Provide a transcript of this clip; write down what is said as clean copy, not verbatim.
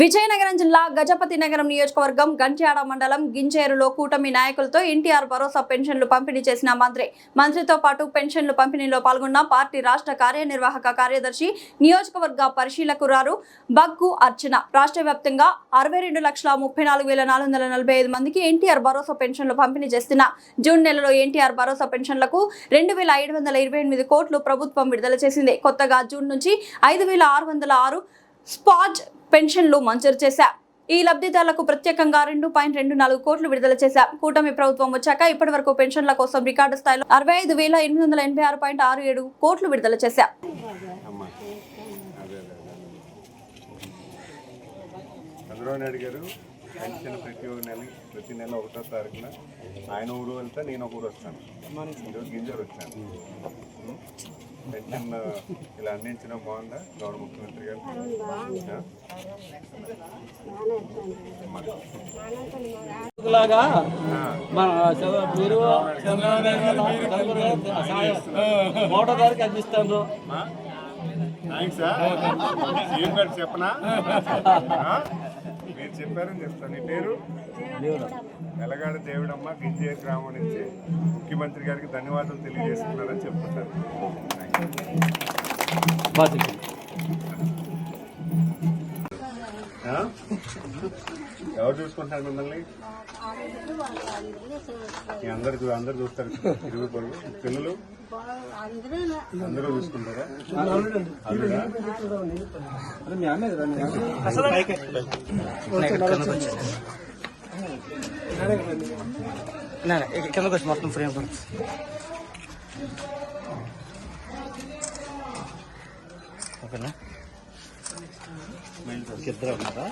విజయనగరం జిల్లా గజపతి నగరం నియోజకవర్గం గంట్యాడ మండలం గింజేరులో కూటమి నాయకులతో ఎన్టీఆర్ భరోసా పెన్షన్లు పంపిణీ చేసిన మంత్రితో పాటు పెన్షన్లు పంపిణీలో పాల్గొన్న పార్టీ రాష్ట్ర కార్యనిర్వాహక కార్యదర్శి నియోజకవర్గ పరిశీలకురాలు బగ్గు అర్చన రాష్ట్ర వ్యాప్తంగా 62,34,445 మందికి ఎన్టీఆర్ భరోసా పెన్షన్లు పంపిణీ చేస్తున్న జూన్ నెలలో ఎన్టీఆర్ భరోసా పెన్షన్లకు 2,528 కోట్లు ప్రభుత్వం విడుదల చేసింది. కొత్తగా జూన్ నుంచి 5,606 స్పాట్ పెన్షన్లు మంజూరు చేశారు. ఈ లబ్ధిదారులకు ప్రత్యేకంగా 2.24 కోట్లు విడుదల చేశారు. కూటమి ప్రభుత్వం వచ్చాక ఇప్పటి వరకు పెన్షన్ల కోసం రికార్డు స్థాయిలో 65,886.67 కోట్లు విడుదల చేశారు. ప్రతి నెల 1వ తారీఖున ఆయన ఊరు వెళ్తే నేను ఒక ఊరు వస్తాను. ఈరోజు గింజలు వచ్చాను. పెన్షన్ ఇలా అందించడం బాగుందా గౌరవ ముఖ్యమంత్రి గారు? అందిస్తాను. చెప్పనా? మీరు చెప్పారని చెప్తాను. నీ పేరు ఎలగాడ దేవుడమ్మ, గింజేరు గ్రామం నుంచి ముఖ్యమంత్రి గారికి ధన్యవాదాలు తెలియజేస్తున్నారని చెప్తున్నారు. ఎవరు చూసుకుంటారు మిమ్మల్ని? అందరు చూస్తారు. ఇరుగు పొరుగు పిల్లలు అందరూ చూసుకుంటారా? కిందకి వచ్చి మొత్తం ఫ్రేమ్ పడుతుంది. ఓకేనా? ఇద్దరు ఉన్నారా?